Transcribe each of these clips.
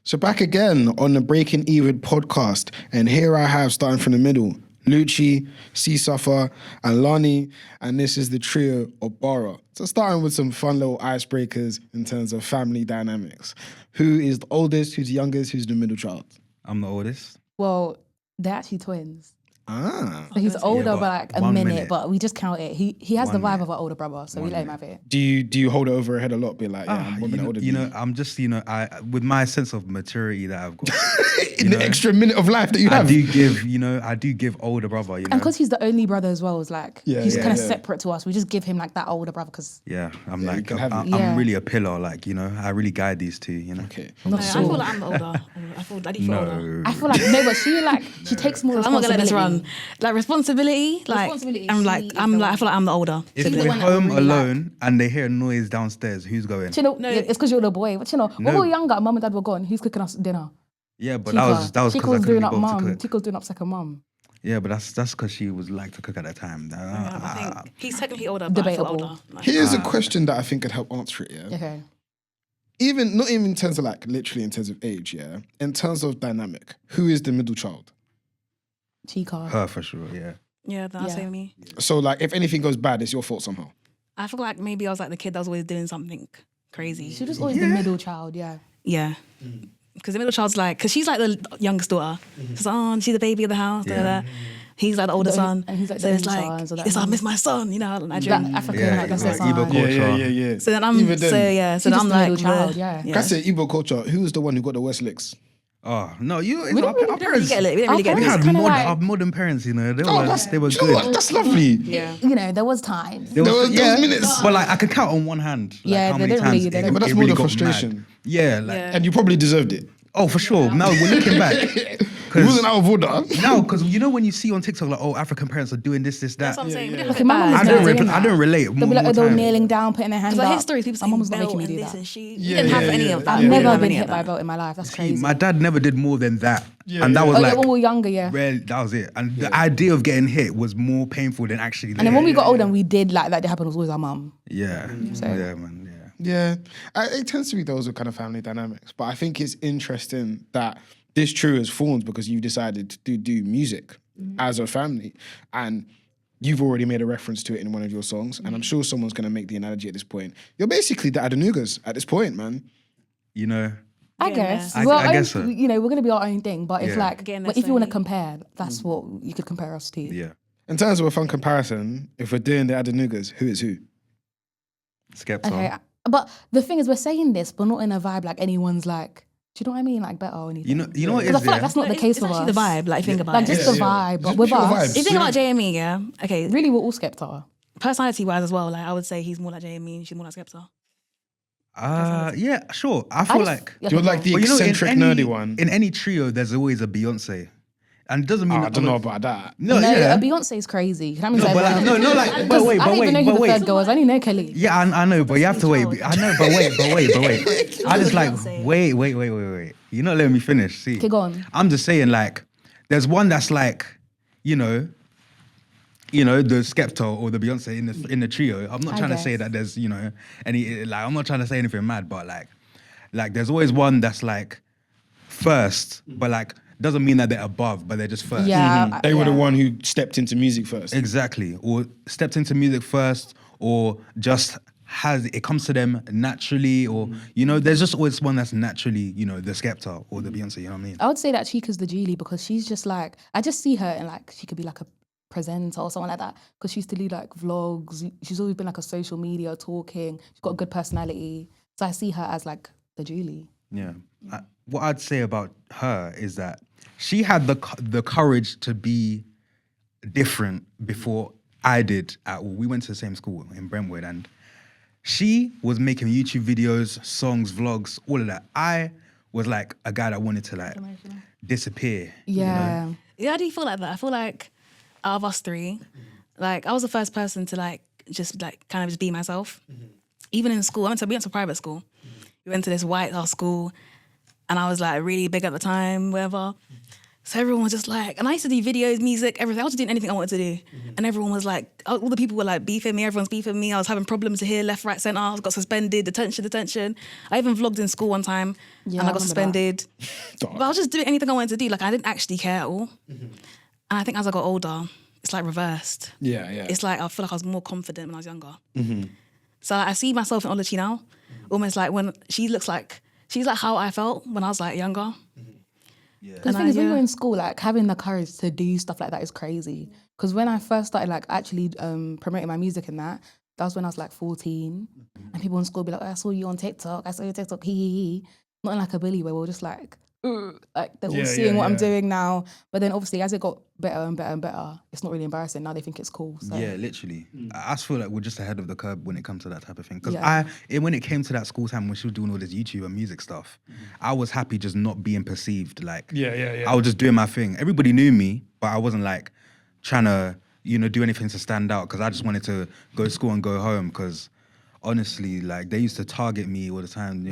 So back again on the Breaking Even podcast, and here I have, starting from the middle, Luchi, CSUFF2R and Lanyi, and this is the trio Obara. So starting with some fun little icebreakers in terms of family dynamics. Who is the oldest, who's the youngest, who's the middle child? I'm the oldest. Well, they're actually twins. Ah. So he's older by like a minute, but we just count it. He has the vibe of an older brother, so we let him have it. Do you hold it over her head a lot? Be like, yeah, I'm women older than you. I'm just, I with my sense of maturity that I've got. In the extra minute of life that you have. I do give older brother, And because he's the only brother as well, it's like, he's kind of separate to us. We just give him like that older brother because... Yeah, I'm really a pillar, like, I really guide these two, Okay. I feel like I'm the older. I feel older. I feel like, no, but she takes more responsibility. I'm not gonna let this run. Like responsibility, I feel like I'm the older. If we're home alone and they hear a noise downstairs, who's going? No, it's because you're the boy. But when we were younger, mum and dad were gone. Who's cooking us dinner? Yeah, but that was because I couldn't be bothered to cook. Chika was doing up second mum. Yeah, but that's because she was like to cook at that time. I think he's technically older, but I feel older. Here's a question that I think could help answer it, yeah? Okay. Not even in terms of like, literally in terms of age, yeah? In terms of dynamic, who is the middle child? Chika. Her for sure, yeah. Yeah, that's me. So like, if anything goes bad, it's your fault somehow. I feel like maybe I was like the kid that was always doing something crazy. She was always the middle child, yeah. Yeah. Because the middle child's like, because she's like the youngest daughter. So, she's the baby of the house. He's like the older son. And he's like so it's like, I miss my son, Nigerian. African, like that's their son. Igbo culture. Yeah. So then I'm like middle child, yeah. Can I say Igbo culture, who was the one who got the worst licks? Oh, no, We didn't really get it. We had modern parents, they were good. That's lovely. Yeah. There was times. There was minutes. But like, I could count on one hand. How many times but that's more the frustration. Yeah, and you probably deserved it. Oh, for sure. Now we're looking back. It wasn't out of order. No, because when you see on TikTok, like, African parents are doing this, that. That's what I'm saying. We didn't Okay, my mum was I don't relate. They'll be like, they were kneeling down, putting their hands up. Because history, people say, my mum was not making me do that. We didn't have any of that. I've never been hit by a belt in my life. That's crazy. My dad never did more than that. And that was like... when we were younger, Rare, that was it. And the idea of getting hit was more painful than actually... And then when we got older and we did like that happened, was always our mum. Yeah. So. Yeah, man. Yeah. It tends to be those kind of family dynamics. But I think it's interesting that this trio has formed because you've decided to do music as a family. And you've already made a reference to it in one of your songs. And I'm sure someone's going to make the analogy at this point. You're basically the Adenugas at this point, man. I guess. I guess so. We're going to be our own thing. But if if you want to compare, that's what you could compare us to. Yeah. In terms of a fun comparison, if we're doing the Adenugas, who is who? Skepta. Okay. But the thing is, we're saying this, but not in a vibe like anyone's like, do you know what I mean? Like better or anything. You know what it is? Because I feel like that's not the case it's with us. actually the vibe, like think about like it. just the vibe. But with us, if you think about JME, yeah? Okay. Really, we're all Skepta. Personality-wise as well, like I would say he's more like JME, she's more like Skepta. Yeah, sure. I feel like... You're like the eccentric, nerdy one. In any trio, there's always a Beyonce. And it doesn't mean... I don't know about that. No, Beyonce is crazy. Can I mean but wait. I don't even know who the third girl is. I only know Kelly. Yeah, I know, but you have to wait. I know, but wait. I just like, wait. You're not letting me finish. See. Okay, go on. I'm just saying, like, there's one that's like, the Skepta or the Beyonce in the trio. I'm not trying to say that there's, any, like, I'm not trying to say anything mad, but like there's always one that's like first, but like, doesn't mean that they're above, but they're just first. Yeah. They were the one who stepped into music first. Exactly. Or stepped into music first, or just it comes to them naturally, or, there's just always one that's naturally, the Skepta or the Beyonce, you know what I mean? I would say that Chika's the Julie because she's just like, I just see her and like, she could be like a presenter or someone like that because she used to do like vlogs. She's always been like a social media talking. She's got a good personality. So I see her as like the Julie. Yeah. What I'd say about her is that she had the courage to be different before I did. We went to the same school in Brentwood, and she was making YouTube videos, songs, vlogs, all of that. I was like a guy that wanted to like disappear. Yeah. Yeah, how do you feel like that? I feel like out of us three, like I was the first person to like just like kind of just be myself. Even in school, we went to private school. We went to this white house school, and I was like really big at the time, whatever. So everyone was just like, and I used to do videos, music, everything. I was doing anything I wanted to do. And everyone was like, all the people were like beefing me. Everyone's beefing me. I was having problems here, left, right, centre. I got suspended, detention. I even vlogged in school one time and I got suspended. But I was just doing anything I wanted to do. Like I didn't actually care at all. And I think as I got older, it's like reversed. Yeah. It's like I feel like I was more confident when I was younger. So I see myself in Luchi now, almost like when she's like how I felt when I was like younger. The thing is, when you're in school, like having the courage to do stuff like that is crazy. Because when I first started like actually promoting my music and that was when I was like 14. And people in school would be like, oh, I saw you on TikTok. I saw you on TikTok. Hee. Not in like a bully way. We're just like they're all seeing what I'm doing now. But then obviously as it got better and better and better, it's not really embarrassing. Now they think it's cool. So. Yeah, literally. I feel like we're just ahead of the curve when it comes to that type of thing. Because when it came to that school time when she was doing all this YouTube and music stuff, I was happy just not being perceived. Like, I was just doing my thing. Everybody knew me, but I wasn't like trying to, do anything to stand out because I just wanted to go to school and go home because honestly, like they used to target me all the time.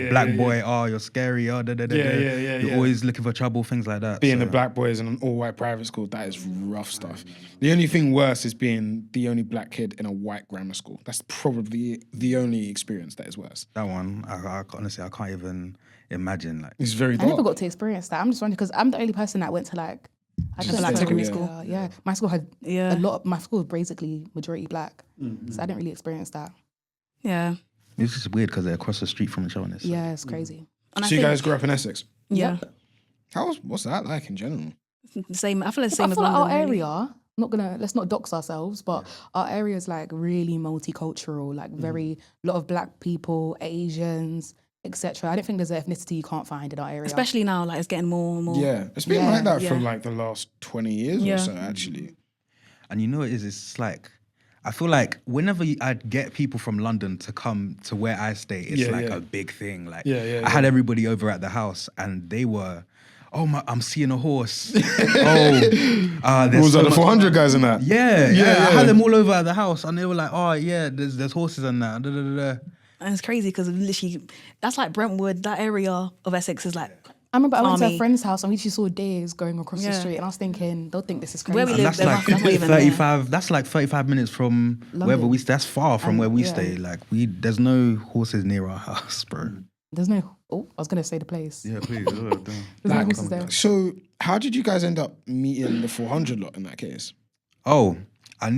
Black boy, oh, you're scary, oh, You're always looking for trouble, things like that. Being the black boys in an all-white private school, that is rough stuff. The only thing worse is being the only black kid in a white grammar school. That's probably the only experience that is worse. That one, I honestly, I can't even imagine. Like, it's very I dark. never got to experience that. I'm just wondering because I'm the only person that went to like secondary school. My school had a lot. My school was basically majority black, so I didn't really experience that. Yeah. It's just weird because they're across the street from each other. Yeah, it's crazy. And so you guys grew up in Essex? Yeah. What's that like in general? The same. I feel like the same as like London. our area. Let's not dox ourselves, but our area is like really multicultural. Like a lot of black people, Asians, etc. I don't think there's an ethnicity you can't find in our area. Especially now, like it's getting more and more. Yeah, it's been like that for like the last 20 years or so, actually. And you know what it is? It's like, I feel like whenever I'd get people from London to come to where I stay, it's a big thing. Like, I had everybody over at the house and they were, I'm seeing a horse. There's was that the 400 guys in that? Yeah. I had them all over at the house and they were like, there's horses and that. And it's crazy because literally, that's like Brentwood, that area of Essex is like, I remember I went to a friend's house and we just saw deers going across the street and I was thinking, they'll think this is crazy. Where we live, that's like 35. That's like 35 minutes from London. Wherever we stay. That's far from where we stay. Like there's no horses near our house, bro. There's no. Oh, I was gonna say the place. Yeah, please. There's no horses there. So how did you guys end up meeting the 400 lot in that case? Oh, I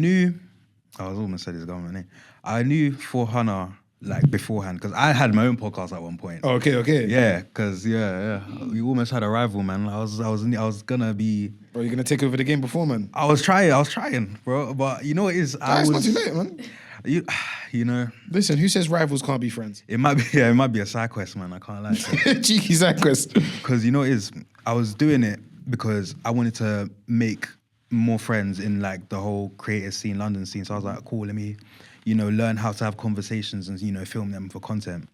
was almost said his government name. I knew 400 like beforehand because I had my own podcast at one point. Okay. Yeah, because we almost had a rival, man. I was gonna be. Bro, you're gonna take over the game before, man. I was trying, bro. But you know what it is? It's not too late, man. You know. Listen, who says rivals can't be friends? It might be a side quest, man. I can't lie. Cheeky side quest. Because you know what it is? I was doing it because I wanted to make more friends in like the whole creative scene, London scene. So I was like, cool, let me, learn how to have conversations and, film them for content.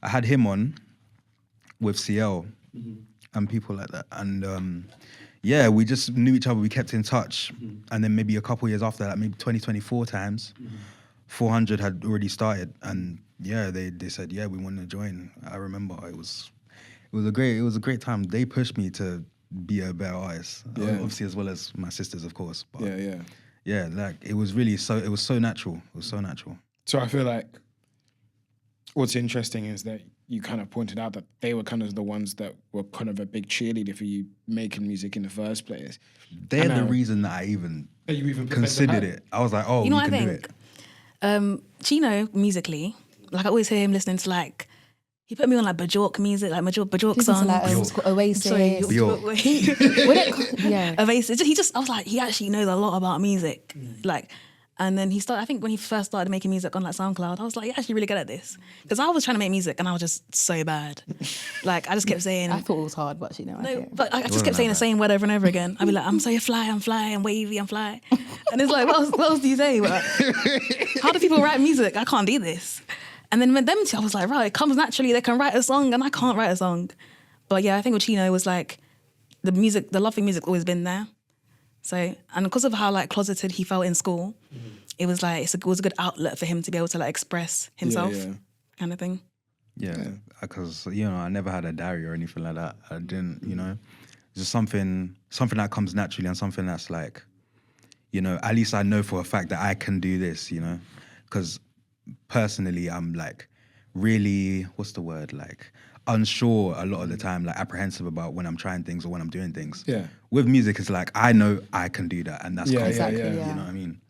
I had him on with CL and people like that. And we just knew each other. We kept in touch. And then maybe a couple years after that, maybe 2024 times, 400 had already started. And they said, we want to join. I remember it was a great time. They pushed me to be a better artist, obviously, as well as my sisters, of course. But like it was so natural. It was so natural. So I feel like what's interesting is that you kind of pointed out that they were kind of the ones that were kind of a big cheerleader for you making music in the first place. They're the reason that I even considered it. I was like, we can do it. Chino, musically, like I always hear him listening to like, he put me on like Bajork music, like Bajork songs. Like Oasis. Oasis. I was like, he actually knows a lot about music. Like, and then I think when he first started making music on like SoundCloud, I was like, you're actually really good at this. Because I was trying to make music and I was just so bad. Like, I just kept saying. I thought it was hard, but but I just kept saying the same word over and over again. I'd be like, I'm so fly, I'm wavy, I'm fly. And it's like, what else do you say? Like, how do people write music? I can't do this. And then with them two, I was like, right, it comes naturally. They can write a song and I can't write a song. But yeah, I think with Chino was like, the love for music always been there. So, and because of how like closeted he felt in school, it was like, it was a good outlet for him to be able to like express himself kind of thing. Yeah, because, I never had a diary or anything like that. I didn't, just something that comes naturally and something that's like, at least I know for a fact that I can do this, because personally I'm like really, what's the word, like unsure a lot of the time, like apprehensive about when I'm trying things or when I'm doing things. Yeah. With music, it's like I know I can do that, and that's confident, yeah. you know what I mean?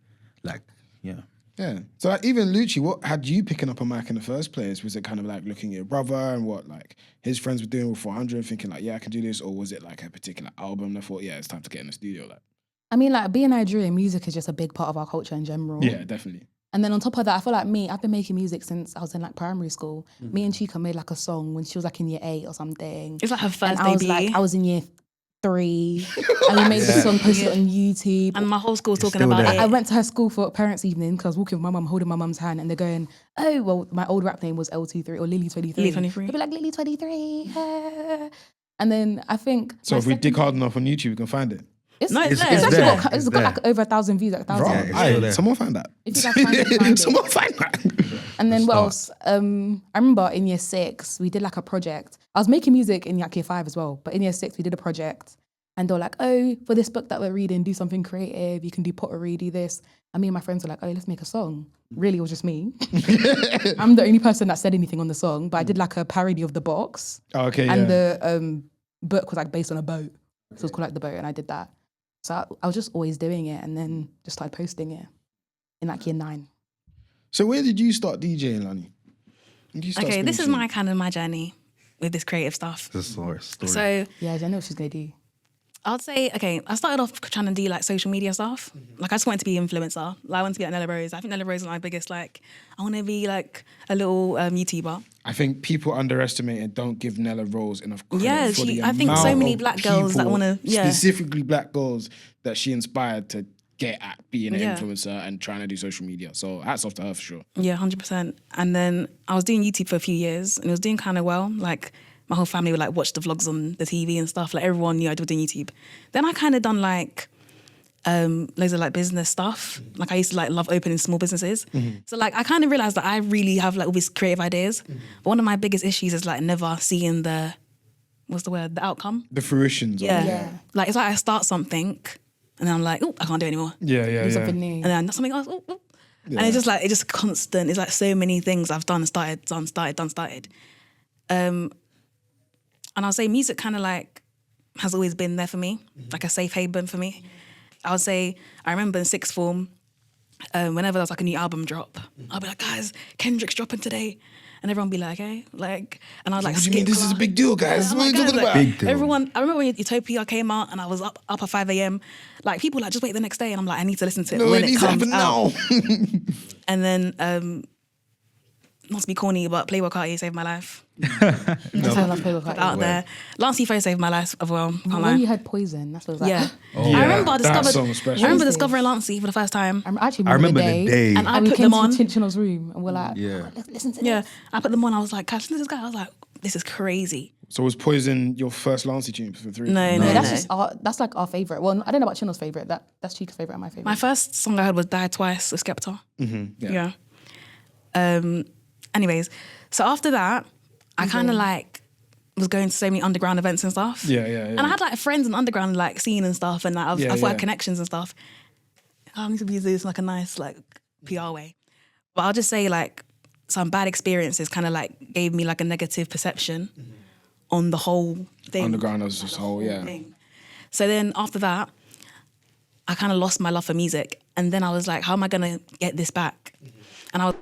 Like, yeah. Yeah. So like, even Luchi, what had you picking up a mic in the first place? Was it kind of like looking at your brother and what like his friends were doing with 400 and thinking like, yeah, I can do this? Or was it like a particular album that thought, yeah, it's time to get in the studio? Like, I mean, like being Nigerian, music is just a big part of our culture in general. yeah, definitely. And then on top of that, I feel like I've been making music since I was in like primary school. Me and Chika made like a song when she was like in year 8 or something. It's like her first and debut. I was in year 3 and we made the song, posted it on YouTube. And my whole school's talking still about there. it. I went to her school for parents' evening because I was walking with my mum, holding my mum's hand, and they're going, oh, well, my old rap name was L23 or Lily23. Lily23. They'd be like, Lily23. And then I think... So if we dig hard enough on YouTube, we can find it. It's It's actually there. got, It's it's got there. like over 1,000 views, like 1,000. Yeah, Right. it's still there. Someone find that. If you guys find it, find it. Someone find that. And then what start. else? I remember in year 6, we did like a project. I was making music in like year 5 as well, but in year 6, we did a project. And they were like, oh, for this book that we're reading, do something creative. You can do pottery, do this. And me and my friends were like, oh, let's make a song. Really, it was just me. I'm the only person that said anything on the song, but I did like a parody of The Box. Oh, okay, And yeah. the book was like based on a boat. So it was called like The Boat, and I did that. So I was just always doing it and then just started posting it in like year 9. So where did you start DJing, Lanyi? When did you start Okay, this is spinning my journey with this creative stuff. This is a story. So Yeah, I know what she's going to do. I'd say, okay, I started off trying to do like social media stuff. Like I just wanted to be an influencer. Like I wanted to be like Nella Rose. I think Nella Rose is my biggest like, I want to be like a little YouTuber. I think people underestimate and don't give Nella Rose enough credit Yeah, for the I think so amount many of black girls that people, wanna- yeah. specifically black girls that she inspired to get at being an Yeah. influencer and trying to do social media. So hats off to her for sure. Yeah, 100%. And then I was doing YouTube for a few years and it was doing kind of well. Like my whole family would like watch the vlogs on the TV and stuff. Like everyone knew I was doing YouTube. Then I kind of done like loads of like business stuff. Like I used to like love opening small businesses. So like I kind of realized that I really have like all these creative ideas. But one of my biggest issues is like never seeing the, what's the word, the outcome. The fruitions. Yeah. Of it. Yeah. Like it's like I start something and then I'm like, oh, I can't do it anymore. Yeah, yeah, Do yeah. something new. And then something else. Oh, oh. And it's just like, it's just constant. It's like so many things I've done, started. And I'll say music kind of like has always been there for me, like a safe haven for me. I would say, I remember in sixth form, whenever there was like a new album drop, I'll be like, guys, Kendrick's dropping today. And everyone would be like, okay, like, and I was like, What do you mean? This is a big deal, guys. I'm What are you like, talking guys, about? like, Big deal. everyone, I remember when Utopia came out and I was up at 5 a.m. Like people like, just wait the next day. And I'm like, I need to listen to it No, when it it needs to comes happen out. now. And then, not to be corny, but Playboy Carti saved my life. I love Playboy Carti. Out there. Lancey Fo saved my life as well. Can't When lie. you had Poison, that's what it was like. Yeah. Yeah, I remember I that discovered. song was special. I remember Yes. discovering Lancey for the first time. I actually I remember the day. And I we put came them on. to Tinchinel's room and we're like, Yeah. oh, listen to Yeah, this. I put them on. I was like, guys, listen to this guy. I was like, this is crazy. So was Poison your first Lancey tune for 3? No, No, that's just that's like our favorite. Well, I don't know about Chinel's favorite. That's Chika's favorite and my favorite. My first song I heard was Die Twice with Skepta. Yeah. Anyways, so after that, I kind of like was going to so many underground events and stuff. Yeah, yeah, yeah. And I had like friends in the underground like scene and stuff, and like, I've Yeah, got yeah. connections and stuff. I need to use this in like a nice like PR way. But I'll just say like some bad experiences kind of like gave me like a negative perception on the whole thing. Underground as this whole, yeah. Thing. So then after that, I kind of lost my love for music. And then I was like, how am I going to get this back? And I was